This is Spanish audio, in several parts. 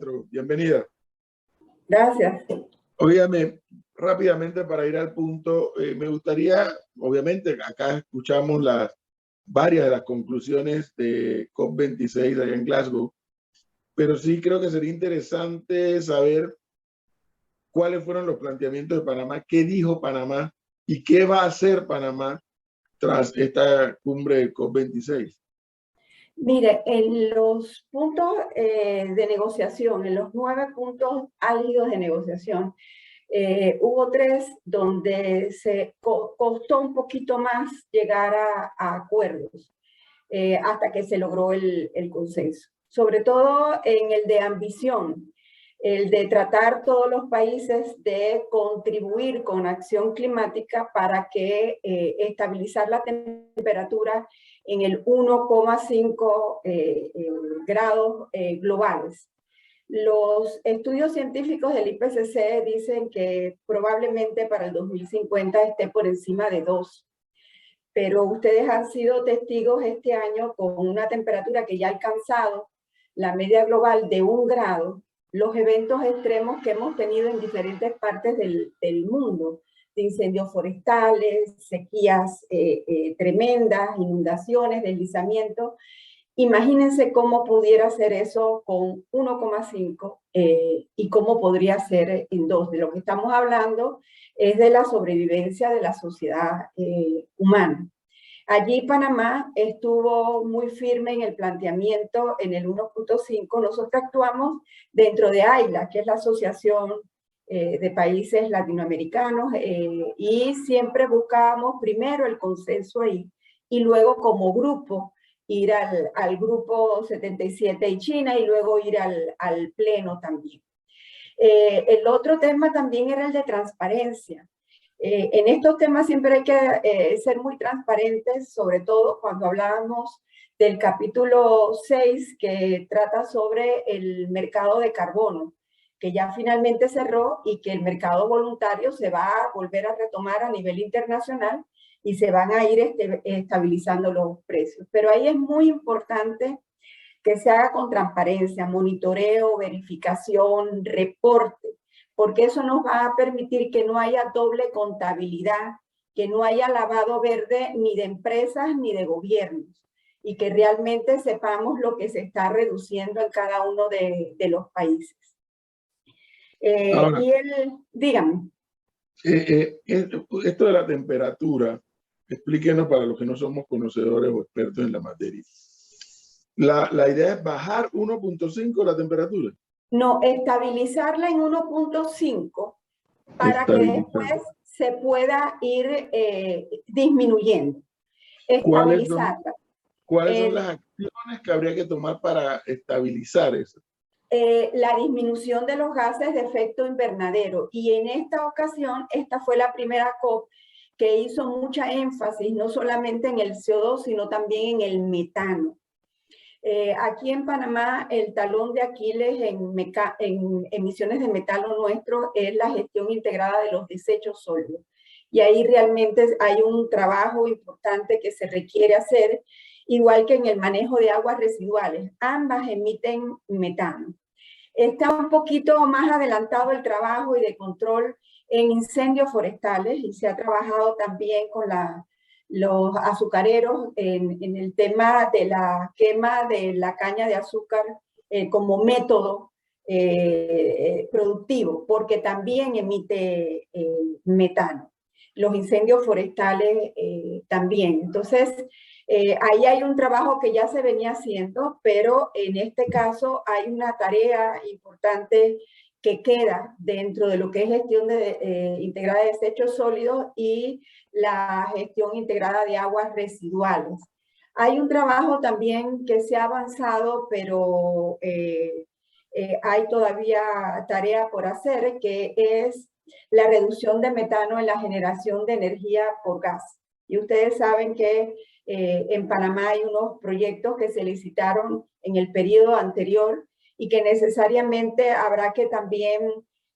Castro, bienvenida. Gracias. Óigame, rápidamente para ir al punto, me gustaría, obviamente, acá escuchamos varias de las conclusiones de COP26 allá en Glasgow, pero sí creo que sería interesante saber cuáles fueron los planteamientos de Panamá, qué dijo Panamá y qué va a hacer Panamá tras esta cumbre de COP26. Mire, en los puntos de negociación, en los 9 puntos álgidos de negociación, hubo 3 donde se costó un poquito más llegar a acuerdos hasta que se logró el consenso. Sobre todo en el de ambición, el de tratar todos los países de contribuir con acción climática para que estabilizar la temperatura en el 1,5 grados globales. Los estudios científicos del IPCC dicen que probablemente para el 2050 esté por encima de 2. Pero ustedes han sido testigos este año con una temperatura que ya ha alcanzado la media global de 1 grado, los eventos extremos que hemos tenido en diferentes partes del mundo, de incendios forestales, sequías tremendas, inundaciones, deslizamientos. Imagínense cómo pudiera ser eso con 1,5 y cómo podría ser en 2. De lo que estamos hablando es de la sobrevivencia de la sociedad humana. Allí Panamá estuvo muy firme en el planteamiento en el 1,5. Nosotros actuamos dentro de AILA, que es la Asociación de Países Latinoamericanos, y siempre buscábamos primero el consenso ahí y luego como grupo ir al grupo 77 y China y luego ir al pleno también. El otro tema también era el de transparencia. En estos temas siempre hay que ser muy transparentes, sobre todo cuando hablábamos del capítulo 6 que trata sobre el mercado de carbono, que ya finalmente cerró y que el mercado voluntario se va a volver a retomar a nivel internacional y se van a ir estabilizando los precios. Pero ahí es muy importante que se haga con transparencia, monitoreo, verificación, reporte, porque eso nos va a permitir que no haya doble contabilidad, que no haya lavado verde ni de empresas ni de gobiernos, y que realmente sepamos lo que se está reduciendo en cada uno de los países. Ahora, dígame. Esto de la temperatura, explíquenos para los que no somos conocedores o expertos en la materia. La idea es bajar 1,5 la temperatura. No, estabilizarla en 1,5 para que después se pueda ir disminuyendo. Estabilizarla. ¿Cuáles son las acciones que habría que tomar para estabilizar eso? La disminución de los gases de efecto invernadero. Y en esta ocasión, esta fue la primera COP que hizo mucha énfasis, no solamente en el CO2, sino también en el metano. Aquí en Panamá, el talón de Aquiles en emisiones de metano nuestro es la gestión integrada de los desechos sólidos. Y ahí realmente hay un trabajo importante que se requiere hacer, igual que en el manejo de aguas residuales. Ambas emiten metano. Está un poquito más adelantado el trabajo y de control en incendios forestales y se ha trabajado también con los azucareros en el tema de la quema de la caña de azúcar como método productivo, porque también emite metano. Los incendios forestales también. Entonces, ahí hay un trabajo que ya se venía haciendo, pero en este caso hay una tarea importante que queda dentro de lo que es gestión integrada de desechos sólidos y la gestión integrada de aguas residuales. Hay un trabajo también que se ha avanzado, pero hay todavía tarea por hacer, que es la reducción de metano en la generación de energía por gas. Y ustedes saben que en Panamá hay unos proyectos que se licitaron en el periodo anterior y que necesariamente habrá que también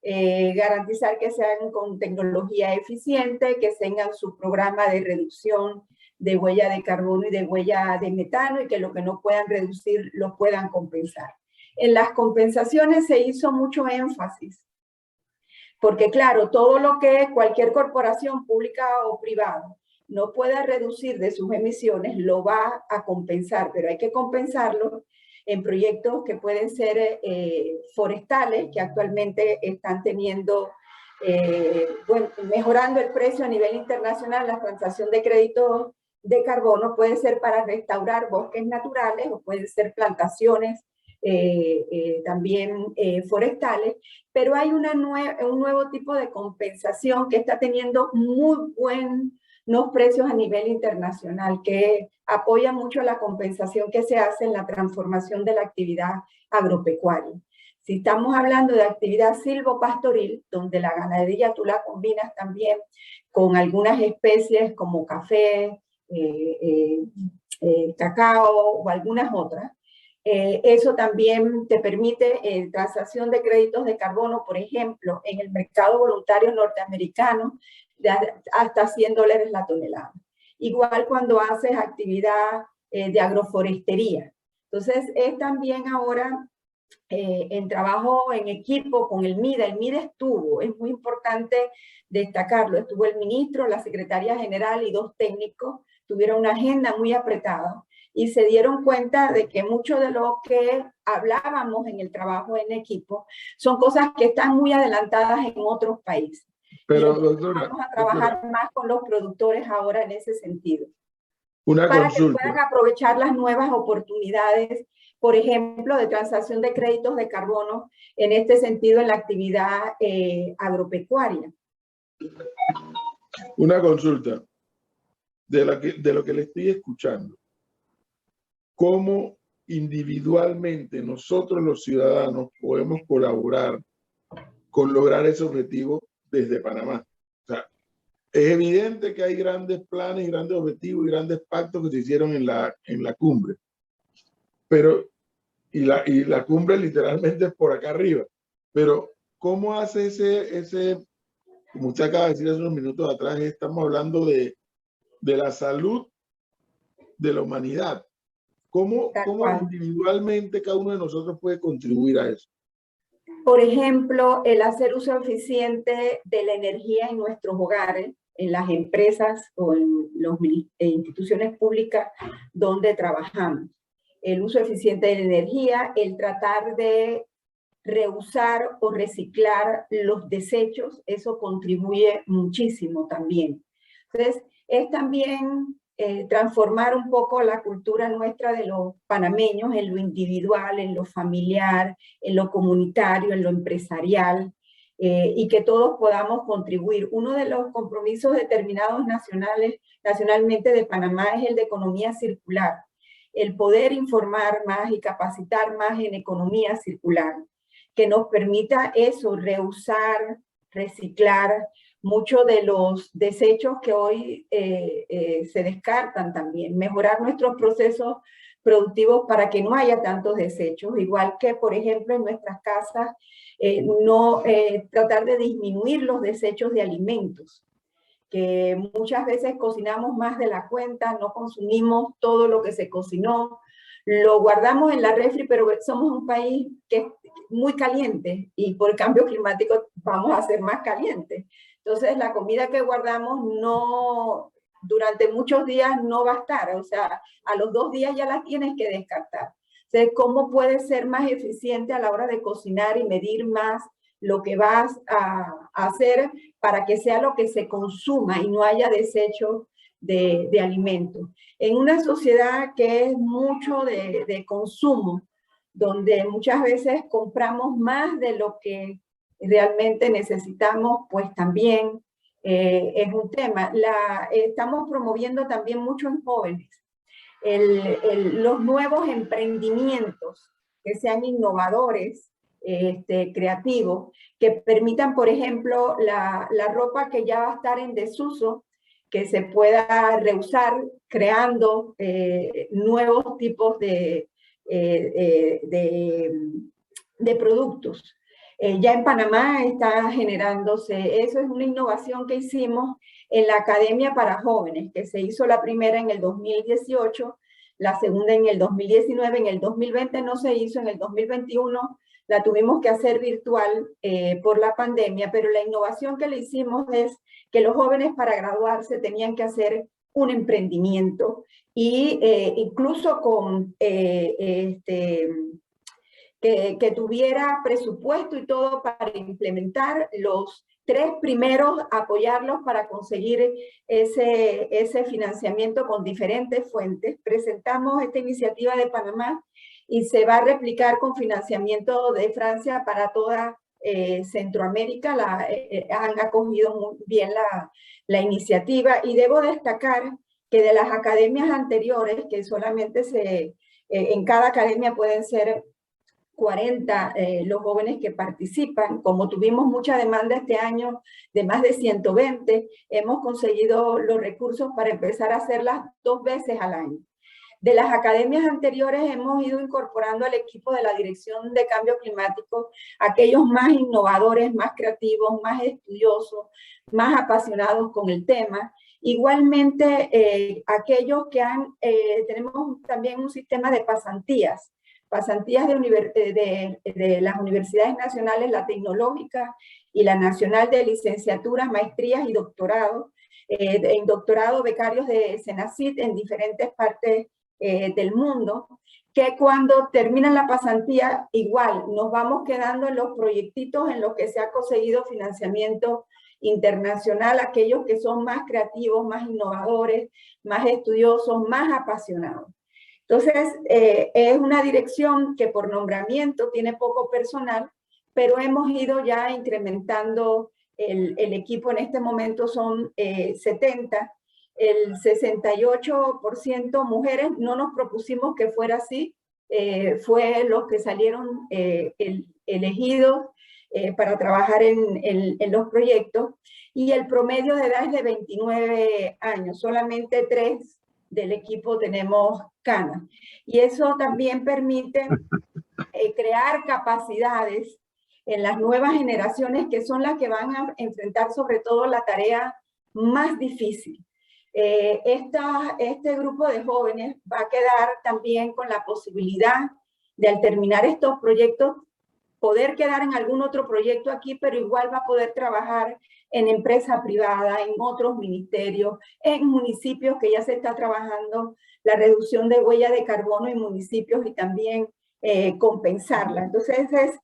garantizar que sean con tecnología eficiente, que tengan su programa de reducción de huella de carbono y de huella de metano y que lo que no puedan reducir lo puedan compensar. En las compensaciones se hizo mucho énfasis, porque claro, todo lo que cualquier corporación pública o privada no pueda reducir de sus emisiones, lo va a compensar, pero hay que compensarlo en proyectos que pueden ser forestales, que actualmente están teniendo, bueno, mejorando el precio a nivel internacional. La transacción de créditos de carbono puede ser para restaurar bosques naturales o pueden ser plantaciones también forestales, pero hay un nuevo tipo de compensación que está teniendo muy buenos precios a nivel internacional, que apoya mucho la compensación que se hace en la transformación de la actividad agropecuaria. Si estamos hablando de actividad silvopastoril, donde la ganadería tú la combinas también con algunas especies como café, cacao o algunas otras, eso también te permite transacción de créditos de carbono, por ejemplo, en el mercado voluntario norteamericano, de hasta $100 la tonelada. Igual cuando haces actividad de agroforestería. Entonces, es también ahora en trabajo en equipo con el MIDA. El MIDA estuvo, es muy importante destacarlo, estuvo el ministro, la secretaria general y 2 técnicos, tuvieron una agenda muy apretada y se dieron cuenta de que mucho de lo que hablábamos en el trabajo en equipo son cosas que están muy adelantadas en otros países. Pero, y doctora, vamos a trabajar más con los productores ahora en ese sentido. una para consulta. que puedan aprovechar las nuevas oportunidades, por ejemplo, de transacción de créditos de carbono, en este sentido, en la actividad agropecuaria. Una consulta de lo que le estoy escuchando. ¿Cómo individualmente nosotros los ciudadanos podemos colaborar con lograr ese objetivo desde Panamá? O sea, es evidente que hay grandes planes, grandes objetivos y grandes pactos que se hicieron en la cumbre. Pero, y la cumbre literalmente es por acá arriba. Pero, ¿cómo hace ese, como usted acaba de decir hace unos minutos atrás, estamos hablando de la salud de la humanidad? ¿Cómo individualmente cada uno de nosotros puede contribuir a eso? Por ejemplo, el hacer uso eficiente de la energía en nuestros hogares, en las empresas o en las instituciones públicas donde trabajamos. El uso eficiente de la energía, el tratar de reusar o reciclar los desechos, eso contribuye muchísimo también. Entonces, es también transformar un poco la cultura nuestra de los panameños en lo individual, en lo familiar, en lo comunitario, en lo empresarial, y que todos podamos contribuir. Uno de los compromisos determinados nacionalmente de Panamá es el de economía circular, el poder informar más y capacitar más en economía circular, que nos permita eso, reusar, reciclar muchos de los desechos que hoy se descartan también, mejorar nuestros procesos productivos para que no haya tantos desechos, igual que, por ejemplo, en nuestras casas, tratar de disminuir los desechos de alimentos, que muchas veces cocinamos más de la cuenta, no consumimos todo lo que se cocinó, lo guardamos en la refri, pero somos un país que es muy caliente y por el cambio climático vamos a ser más calientes. Entonces la comida que guardamos durante muchos días no va a estar, o sea, a los 2 días ya la tienes que descartar. Entonces, ¿cómo puedes ser más eficiente a la hora de cocinar y medir más lo que vas a hacer para que sea lo que se consuma y no haya desecho de alimentos? En una sociedad que es mucho de consumo, donde muchas veces compramos más de lo que realmente necesitamos, pues también es un tema. Estamos promoviendo también mucho en jóvenes los nuevos emprendimientos que sean innovadores, creativos, que permitan, por ejemplo, la ropa que ya va a estar en desuso, que se pueda reusar creando nuevos tipos de productos. Ya en Panamá está generándose, eso es una innovación que hicimos en la Academia para Jóvenes, que se hizo la primera en el 2018, la segunda en el 2019, en el 2020 no se hizo, en el 2021 la tuvimos que hacer virtual por la pandemia, pero la innovación que le hicimos es que los jóvenes para graduarse tenían que hacer un emprendimiento y incluso con que tuviera presupuesto y todo para implementar los 3 primeros, apoyarlos para conseguir ese financiamiento con diferentes fuentes. Presentamos esta iniciativa de Panamá y se va a replicar con financiamiento de Francia para toda Centroamérica. Han acogido muy bien la iniciativa y debo destacar que de las academias anteriores, que solamente en cada academia pueden ser 40 los jóvenes que participan. Como tuvimos mucha demanda este año de más de 120, hemos conseguido los recursos para empezar a hacerlas 2 veces al año. De las academias anteriores hemos ido incorporando al equipo de la Dirección de Cambio Climático aquellos más innovadores, más creativos, más estudiosos, más apasionados con el tema. Igualmente, aquellos que tenemos también un sistema de pasantías de las universidades nacionales, la tecnológica y la nacional, de licenciaturas, maestrías y doctorados. En doctorado, becarios de Senacid en diferentes partes del mundo, que cuando terminan la pasantía, igual nos vamos quedando en los proyectitos en los que se ha conseguido financiamiento internacional, aquellos que son más creativos, más innovadores, más estudiosos, más apasionados. Entonces, es una dirección que por nombramiento tiene poco personal, pero hemos ido ya incrementando el equipo. En este momento son 70, el 68% mujeres. No nos propusimos que fuera así, fue los que salieron elegidos para trabajar en los proyectos, y el promedio de edad es de 29 años, solamente 3 del equipo tenemos canas. Y eso también permite crear capacidades en las nuevas generaciones, que son las que van a enfrentar sobre todo la tarea más difícil. Este grupo de jóvenes va a quedar también con la posibilidad de, al terminar estos proyectos, poder quedar en algún otro proyecto aquí, pero igual va a poder trabajar en empresa privada, en otros ministerios, en municipios que ya se está trabajando la reducción de huella de carbono en municipios y también compensarla. Entonces es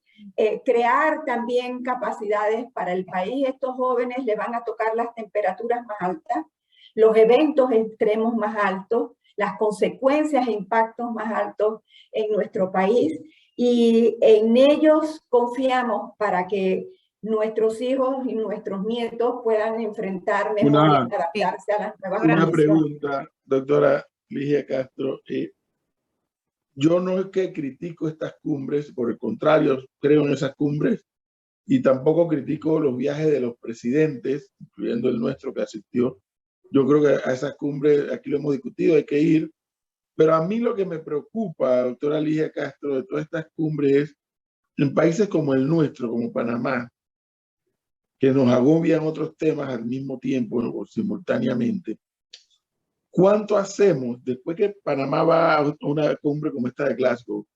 crear también capacidades para el país. Estos jóvenes les van a tocar las temperaturas más altas, los eventos extremos más altos, las consecuencias e impactos más altos en nuestro país, y en ellos confiamos para que nuestros hijos y nuestros nietos puedan enfrentar mejor y adaptarse a las nuevas condiciones. Una pregunta, doctora Ligia Castro. Yo no es que critico estas cumbres, por el contrario, creo en esas cumbres, y tampoco critico los viajes de los presidentes, incluyendo el nuestro que asistió. Yo creo que a esas cumbres, aquí lo hemos discutido, hay que ir. Pero a mí lo que me preocupa, doctora Ligia Castro, de todas estas cumbres es en países como el nuestro, como Panamá, que nos agobian otros temas al mismo tiempo o simultáneamente. ¿Cuánto hacemos después que Panamá va a una cumbre como esta de Glasgow?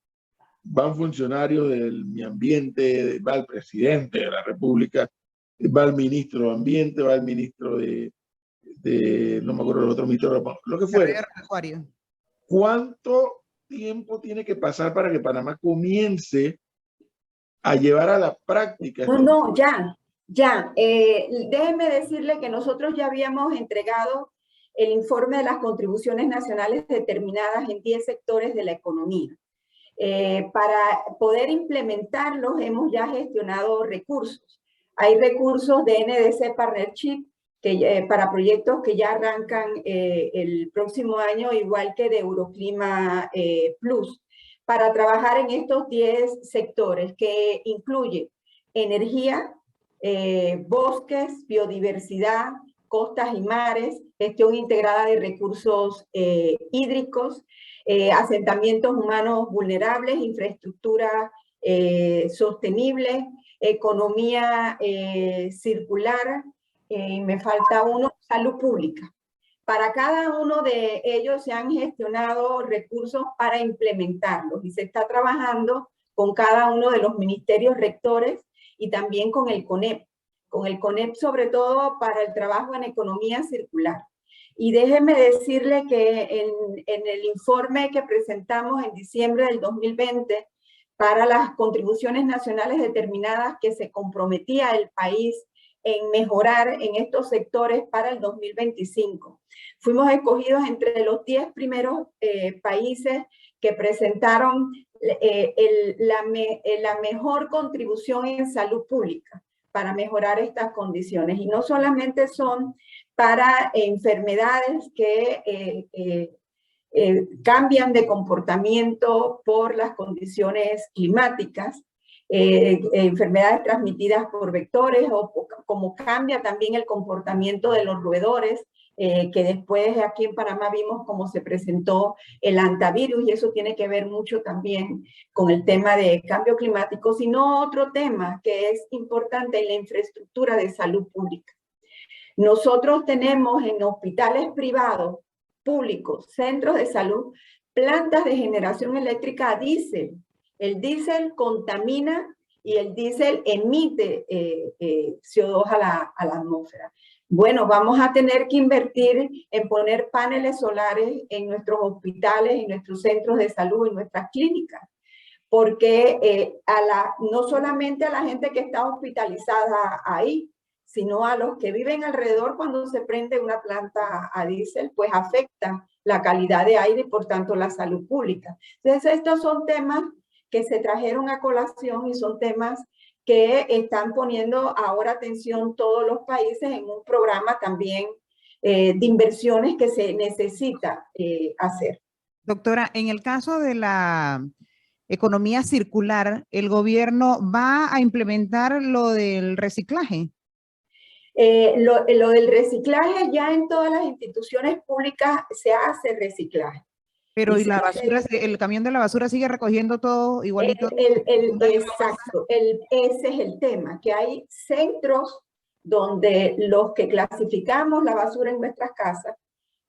Van funcionarios del medio ambiente, va el presidente de la República, va el ministro de Ambiente, va el ministro no me acuerdo el otro ministro, lo que fuera. ¿Cuánto tiempo tiene que pasar para que Panamá comience a llevar a la práctica? No, ya. Déjeme decirle que nosotros ya habíamos entregado el informe de las contribuciones nacionales determinadas en 10 sectores de la economía. Para poder implementarlos hemos ya gestionado recursos. Hay recursos de NDC Partnership para proyectos que ya arrancan el próximo año, igual que de Euroclima Plus, para trabajar en estos 10 sectores, que incluye energía, bosques, biodiversidad, costas y mares, gestión integrada de recursos hídricos, asentamientos humanos vulnerables, infraestructura sostenible, economía circular, me falta uno, salud pública. Para cada uno de ellos se han gestionado recursos para implementarlos y se está trabajando con cada uno de los ministerios rectores y también con el CONEP sobre todo para el trabajo en economía circular. Y déjeme decirle que en el informe que presentamos en diciembre del 2020 para las contribuciones nacionales determinadas que se comprometía el país en mejorar en estos sectores para el 2025. Fuimos escogidos entre los 10 primeros países que presentaron la mejor contribución en salud pública para mejorar estas condiciones. Y no solamente son para enfermedades que cambian de comportamiento por las condiciones climáticas, enfermedades transmitidas por vectores, o como cambia también el comportamiento de los roedores, que después aquí en Panamá vimos cómo se presentó el hantavirus, y eso tiene que ver mucho también con el tema de cambio climático, sino otro tema que es importante en la infraestructura de salud pública. Nosotros tenemos en hospitales privados, públicos, centros de salud, plantas de generación eléctrica a diésel. El diésel contamina y el diésel emite CO2 a la atmósfera. Bueno, vamos a tener que invertir en poner paneles solares en nuestros hospitales, en nuestros centros de salud, en nuestras clínicas, porque no solamente a la gente que está hospitalizada ahí, sino a los que viven alrededor cuando se prende una planta a diésel, pues afecta la calidad de aire y por tanto la salud pública. Entonces estos son temas que se trajeron a colación y son temas que están poniendo ahora atención todos los países en un programa también de inversiones que se necesita hacer. Doctora, en el caso de la economía circular, ¿el gobierno va a implementar lo del reciclaje? Lo del reciclaje, ya en todas las instituciones públicas se hace reciclaje. Pero y la basura, el camión de la basura sigue recogiendo todo igualito. Exacto, ese es el tema, que hay centros donde los que clasificamos la basura en nuestras casas,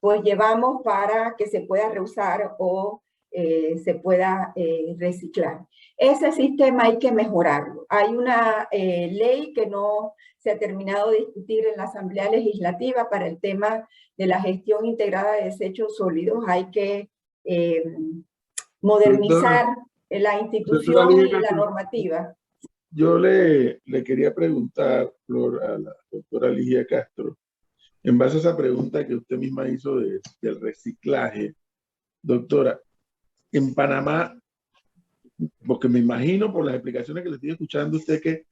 pues llevamos para que se pueda reusar o se pueda reciclar. Ese sistema hay que mejorarlo. Hay una ley que no se ha terminado de discutir en la Asamblea Legislativa para el tema de la gestión integrada de desechos sólidos. Hay que modernizar la institución y la normativa. Yo le quería preguntar, Flor, a la doctora Ligia Castro, en base a esa pregunta que usted misma hizo del reciclaje, doctora, en Panamá, porque me imagino por las explicaciones que le estoy escuchando a usted que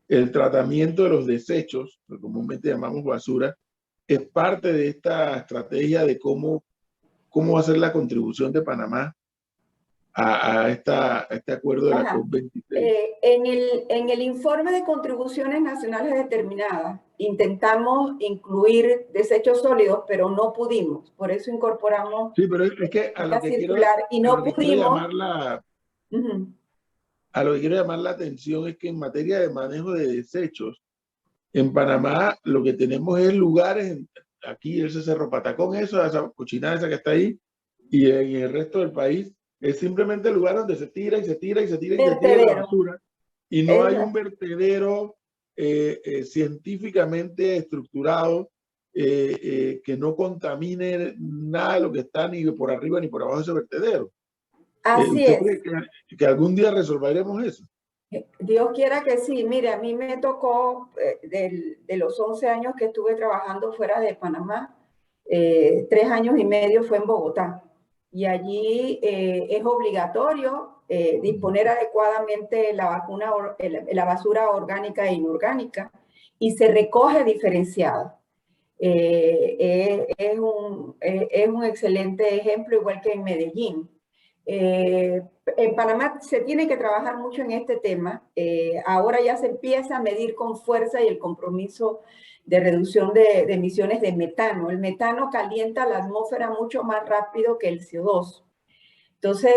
el tratamiento de los desechos, que comúnmente llamamos basura, es parte de esta estrategia de cómo va a ser la contribución de Panamá a este acuerdo de la COP26. En el informe de contribuciones nacionales determinadas, intentamos incluir desechos sólidos, pero no pudimos. Por eso incorporamos es que a lo que circular y no pudimos. A lo que quiero llamar la atención es que en materia de manejo de desechos, en Panamá lo que tenemos es lugares, aquí ese Cerro Patacón, esa cochinada esa que está ahí, y en el resto del país es simplemente el lugar donde se tira y se tira y se tira y se tira la basura, y no hay un vertedero científicamente estructurado que no contamine nada de lo que está ni por arriba ni por abajo de ese vertedero. Así es. ¿Usted cree que algún día resolveremos eso? Dios quiera que sí. Mire, a mí me tocó, de los 11 años que estuve trabajando fuera de Panamá, 3 años y medio fue en Bogotá. Y allí es obligatorio disponer adecuadamente la basura orgánica e inorgánica y se recoge diferenciada. Es un excelente ejemplo, igual que en Medellín. En Panamá se tiene que trabajar mucho en este tema. Ahora ya se empieza a medir con fuerza y el compromiso de reducción de emisiones de metano. El metano calienta la atmósfera mucho más rápido que el CO2. Entonces,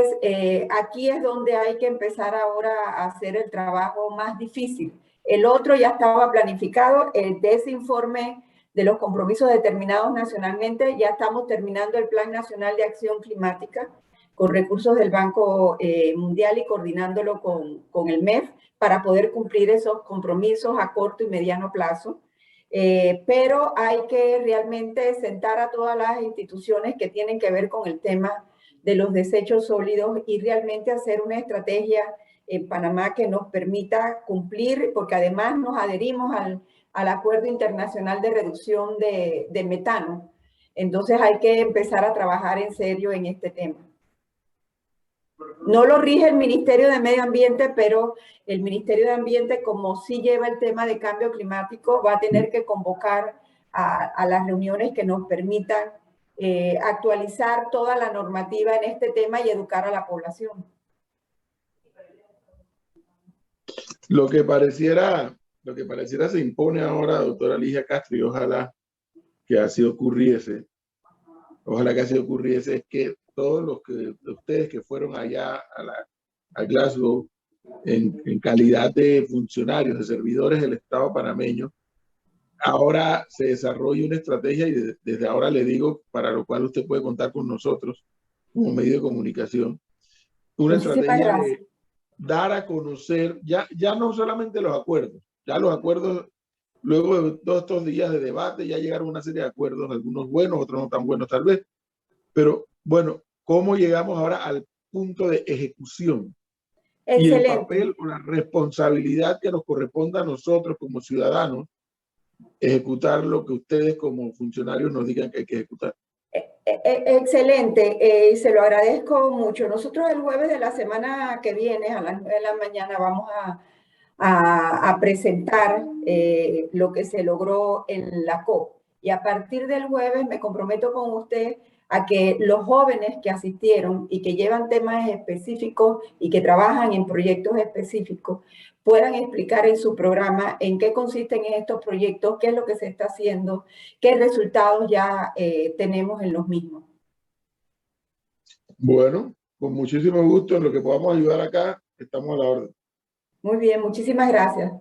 aquí es donde hay que empezar ahora a hacer el trabajo más difícil. El otro ya estaba planificado, de ese informe de los compromisos determinados nacionalmente. Ya estamos terminando el Plan Nacional de Acción Climática con recursos del Banco Mundial y coordinándolo con el MEF para poder cumplir esos compromisos a corto y mediano plazo. Pero hay que realmente sentar a todas las instituciones que tienen que ver con el tema de los desechos sólidos y realmente hacer una estrategia en Panamá que nos permita cumplir, porque además nos adherimos al Acuerdo Internacional de Reducción de Metano. Entonces hay que empezar a trabajar en serio en este tema. No lo rige el Ministerio de Medio Ambiente, pero el Ministerio de Ambiente, como sí lleva el tema de cambio climático, va a tener que convocar a las reuniones que nos permitan actualizar toda la normativa en este tema y educar a la población. Lo que pareciera se impone ahora, doctora Ligia Castro, y ojalá que así ocurriese, es que todos los de ustedes que fueron allá a Glasgow en calidad de funcionarios, de servidores del Estado panameño, ahora se desarrolla una estrategia y desde ahora le digo, para lo cual usted puede contar con nosotros como medio de comunicación, una estrategia de dar a conocer, ya no solamente los acuerdos, ya los acuerdos, luego de todos estos días de debate, ya llegaron una serie de acuerdos, algunos buenos, otros no tan buenos tal vez, pero bueno, ¿cómo llegamos ahora al punto de ejecución? Excelente. Y el papel o la responsabilidad que nos corresponde a nosotros como ciudadanos, ejecutar lo que ustedes como funcionarios nos digan que hay que ejecutar. Excelente, se lo agradezco mucho. Nosotros el jueves de la semana que viene, a las 9 de la mañana, vamos a presentar lo que se logró en la COP. Y a partir del jueves me comprometo con usted a que los jóvenes que asistieron y que llevan temas específicos y que trabajan en proyectos específicos puedan explicar en su programa en qué consisten estos proyectos, qué es lo que se está haciendo, qué resultados ya tenemos en los mismos. Bueno, con muchísimo gusto en lo que podamos ayudar acá, estamos a la orden. Muy bien, muchísimas gracias.